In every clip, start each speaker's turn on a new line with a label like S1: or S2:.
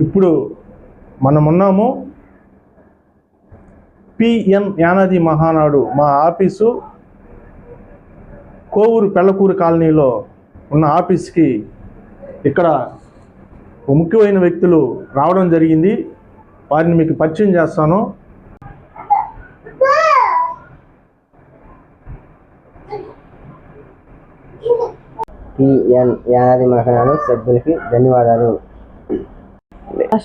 S1: ఇప్పుడు మనమున్నాము పిఎన్ యానాది మహానాడు మా ఆఫీసు కోవూరు పెళ్ళకూరు కాలనీలో ఉన్న ఆఫీస్కి ఇక్కడ ముఖ్యమైన వ్యక్తులు రావడం జరిగింది. వారిని మీకు పరిచయం చేస్తాను.
S2: పిఎన్ యానాది మహానాడు సభ్యులకి ధన్యవాదాలు.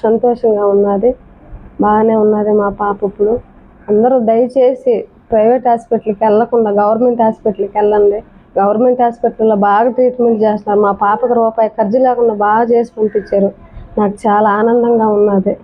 S3: సంతోషంగా ఉన్నది, బాగానే ఉన్నది మా పాప. ఇప్పుడు అందరూ దయచేసి ప్రైవేట్ హాస్పిటల్కి వెళ్ళకుండా గవర్నమెంట్ హాస్పిటల్కి వెళ్ళండి. గవర్నమెంట్ హాస్పిటల్లో బాగా ట్రీట్మెంట్ చేస్తున్నారు. మా పాపకు రూపాయి ఖర్చు లేకుండా బాగా చేసి పంపించారు. నాకు చాలా ఆనందంగా ఉన్నది.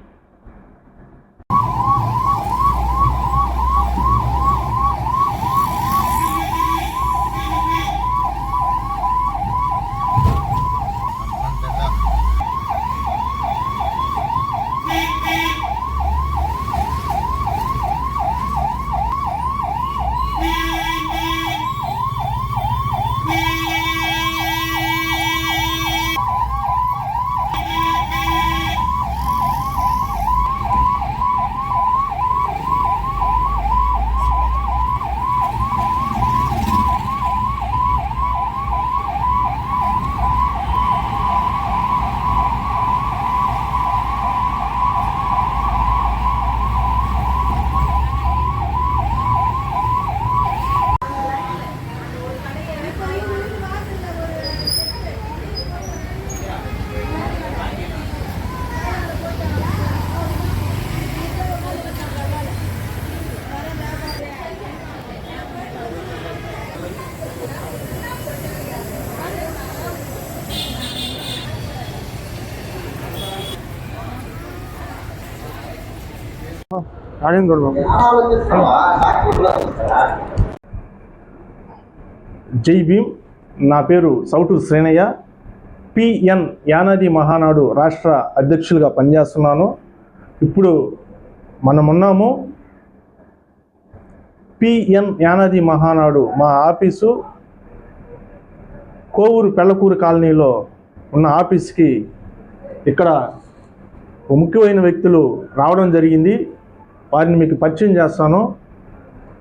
S1: జై భీమ్. నా పేరు సౌటూరు శ్రీనయ్య. పిఎన్ యానాది మహానాడు రాష్ట్ర అధ్యక్షులుగా పనిచేస్తున్నాను. ఇప్పుడు మనమున్నాము పిఎన్ యానాది మహానాడు మా ఆఫీసు కోవూరు పెళ్ళకూరు కాలనీలో ఉన్న ఆఫీస్కి ఇక్కడ ముఖ్యమైన వ్యక్తులు రావడం జరిగింది. వారిని మీకు పరిచయం చేస్తాను.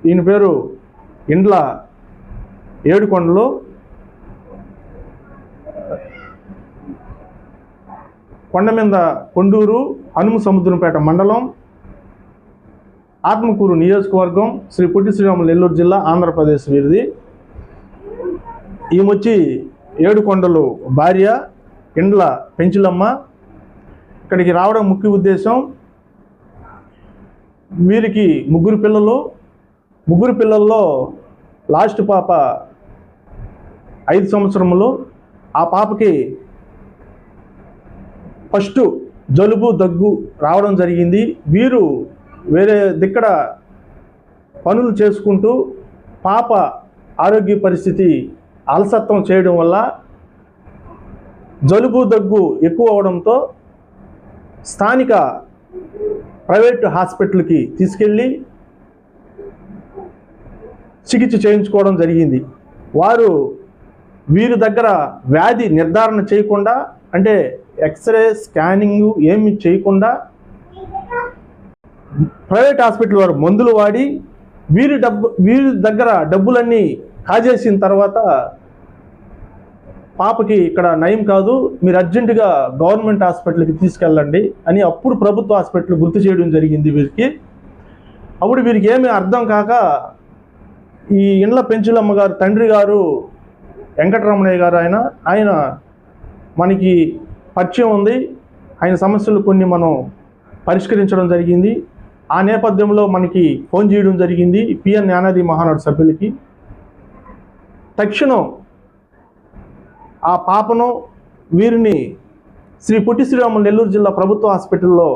S1: ఈయన పేరు ఇండ్ల ఏడుకొండలు. కొండమీద కొండూరు హనుమ సముద్రంపేట మండలం, ఆత్మకూరు నియోజకవర్గం, శ్రీ పొట్టి శ్రీరాములు నెల్లూరు జిల్లా, ఆంధ్రప్రదేశ్ వీరిది. ఈమె ఏడుకొండలు భార్య ఇండ్ల పెంచులమ్మ. ఇక్కడికి రావడం ముఖ్య ఉద్దేశం, వీరికి ముగ్గురు పిల్లల్లో లాస్ట్ పాప 5 సంవత్సరములు. ఆ పాపకి ఫస్ట్ జలుబు దగ్గు రావడం జరిగింది. వీరు వేరే దిక్కడ పనులు చేసుకుంటూ పాప ఆరోగ్య పరిస్థితి అలసత్వం చేయడం వల్ల జలుబు దగ్గు ఎక్కువ అవడంతో స్థానిక ప్రైవేట్ హాస్పిటల్కి తీసుకెళ్ళి చికిత్స చేయించుకోవడం జరిగింది. వీరి దగ్గర వ్యాధి నిర్ధారణ చేయకుండా, అంటే ఎక్స్రే స్కానింగ్ ఏమి చేయకుండా ప్రైవేట్ హాస్పిటల్ వారు మందులు వాడి వీరి దగ్గర డబ్బులన్నీ కాజేసిన తర్వాత పాపకి ఇక్కడ నయం కాదు, మీరు అర్జెంటుగా గవర్నమెంట్ హాస్పిటల్కి తీసుకెళ్ళండి అని అప్పుడు ప్రభుత్వ హాస్పిటల్ గుర్తు చేయడం జరిగింది వీరికి. అప్పుడు వీరికి ఏమీ అర్థం కాక ఈ ఇండ్ల పెంచులమ్మ గారు తండ్రి గారు వెంకటరమణయ్య గారు ఆయన మనకి పరిచయం ఉంది. ఆయన సమస్యలు కొన్ని మనం పరిష్కరించడం జరిగింది. ఆ నేపథ్యంలో మనకి ఫోన్ చేయడం జరిగింది పిఎన్ యానాది మహానాడు సభ్యులకి. తక్షణం ఆ పాపను వీరిని శ్రీ పొట్టి శ్రీరాములు నెల్లూరు జిల్లా ప్రభుత్వ హాస్పిటల్లో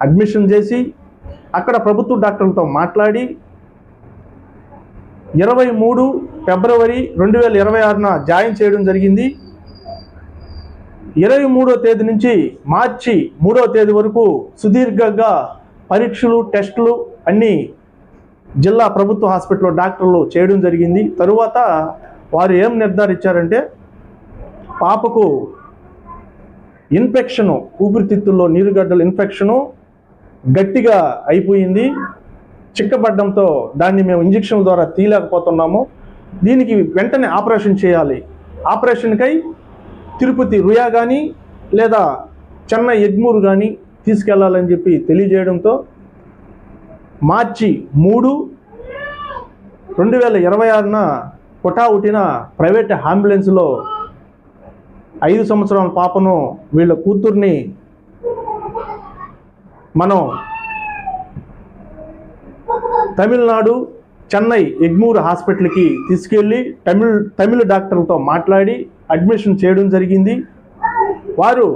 S1: అడ్మిషన్ చేసి అక్కడ ప్రభుత్వ డాక్టర్లతో మాట్లాడి 23 ఫిబ్రవరి 2026న జాయిన్ చేయడం జరిగింది. 23వ తేదీ నుంచి మార్చి 3వ తేదీ వరకు సుదీర్ఘంగా పరీక్షలు టెస్టులు అన్నీ జిల్లా ప్రభుత్వ హాస్పిటల్లో డాక్టర్లు చేయడం జరిగింది. తరువాత వారు ఏం నిర్ధారించారంటే పాపకు ఇన్ఫెక్షను, ఊపిరితిత్తుల్లో నీరుగడ్డల ఇన్ఫెక్షను గట్టిగా అయిపోయింది. చిక్కబడ్డంతో దాన్ని మేము ఇంజక్షన్ల ద్వారా తీయలేకపోతున్నాము. దీనికి వెంటనే ఆపరేషన్ చేయాలి. ఆపరేషన్కై తిరుపతి రుయా కానీ లేదా చెన్నై ఎగ్మూర్ కానీ తీసుకెళ్లాలని చెప్పి తెలియజేయడంతో మార్చి 3, 2026న పుటావుటిన ప్రైవేట్ అంబులెన్స్లో 5 సంవత్సరాల పాపను వీళ్ళ కూతుర్ని మనం తమిళనాడు చెన్నై ఎగ్మూర్ హాస్పిటల్కి తీసుకెళ్ళి తమిళ డాక్టర్లతో మాట్లాడి అడ్మిషన్ చేయడం జరిగింది. వారు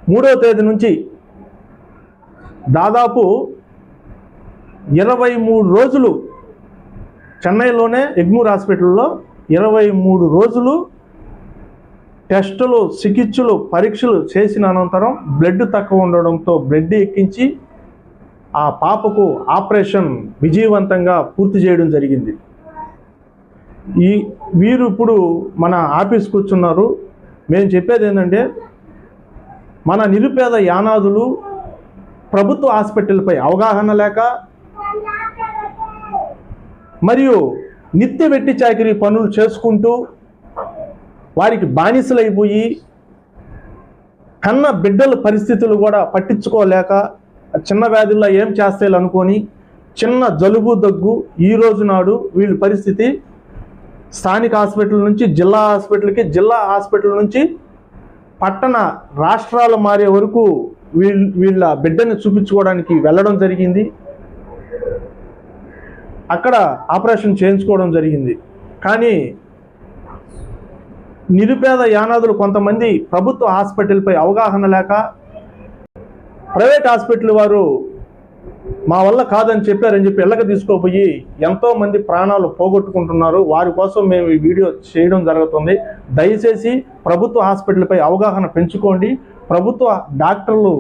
S1: 3వ తేదీ నుంచి దాదాపు 23 రోజులు చెన్నైలోనే ఎగ్మూర్ హాస్పిటల్లో 23 రోజులు టెస్టులు, చికిత్సలు, పరీక్షలు చేసిన అనంతరం బ్లడ్ తక్కువ ఉండడంతో బ్లడ్ ఎక్కించి ఆ పాపకు ఆపరేషన్ విజయవంతంగా పూర్తి చేయడం జరిగింది. వీరు ఇప్పుడు మన ఆఫీస్ కూర్చున్నారు. మేము చెప్పేది ఏంటంటే, మన నిరుపేద యానాదులు ప్రభుత్వ హాస్పిటల్పై అవగాహన లేక మరియు నిత్య వెట్టి చాకిరీ పనులు చేసుకుంటూ వారికి బానిసలైపోయి కన్న బిడ్డల పరిస్థితులు కూడా పట్టించుకోలేక చిన్న వ్యాధుల్లో ఏం చేస్తాయి అనుకొని చిన్న జలుబు దగ్గు ఈ రోజు నాడు వీళ్ళ పరిస్థితి స్థానిక హాస్పిటల్ నుంచి జిల్లా హాస్పిటల్కి, జిల్లా హాస్పిటల్ నుంచి పట్టణ రాష్ట్రాలు మారే వరకు వీళ్ళ బిడ్డని చూపించుకోవడానికి వెళ్ళడం జరిగింది. అక్కడ ఆపరేషన్ చేయించుకోవడం జరిగింది. కానీ నిరుపేద యానాదులు కొంతమంది ప్రభుత్వ హాస్పిటల్పై అవగాహన లేక ప్రైవేట్ హాస్పిటల్ వారు మా వల్ల కాదని చెప్పారని చెప్పి ఇళ్ళకి తీసుకోపోయి ఎంతోమంది ప్రాణాలు పోగొట్టుకుంటున్నారు. వారి కోసం మేము ఈ వీడియో చేయడం జరుగుతుంది. దయచేసి ప్రభుత్వ హాస్పిటల్పై అవగాహన పెంచుకోండి. ప్రభుత్వ డాక్టర్లు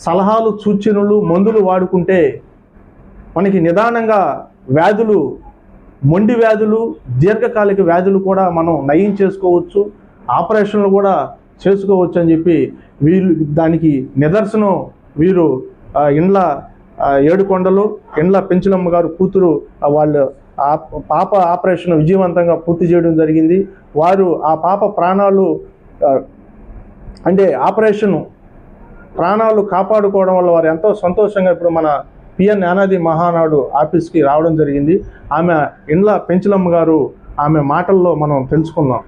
S1: సలహాలు, సూచనలు, మందులు వాడుకుంటే మనకి నిదానంగా వ్యాధులు, మొండి వ్యాధులు, దీర్ఘకాలిక వ్యాధులు కూడా మనం నయం చేసుకోవచ్చు, ఆపరేషన్లు కూడా చేసుకోవచ్చు అని చెప్పి వీళ్ళు దానికి నిదర్శనం. వీరు ఇండ్ల ఏడుకొండలు ఇండ్ల పెంచులమ్మ గారు కూతురు వాళ్ళు పాప ఆపరేషన్ విజయవంతంగా పూర్తి చేయడం జరిగింది. వారు ఆ పాప ప్రాణాలు అంటే ఆపరేషన్ ప్రాణాలు కాపాడుకోవడం వల్ల వారు ఎంతో సంతోషంగా ఇప్పుడు మన పిఎన్ యానాది మహానాడు ఆఫీస్కి రావడం జరిగింది. ఆమె ఇండ్ల పెంచులమ్మ గారు ఆమె మాటల్లో మనం తెలుసుకుందాం.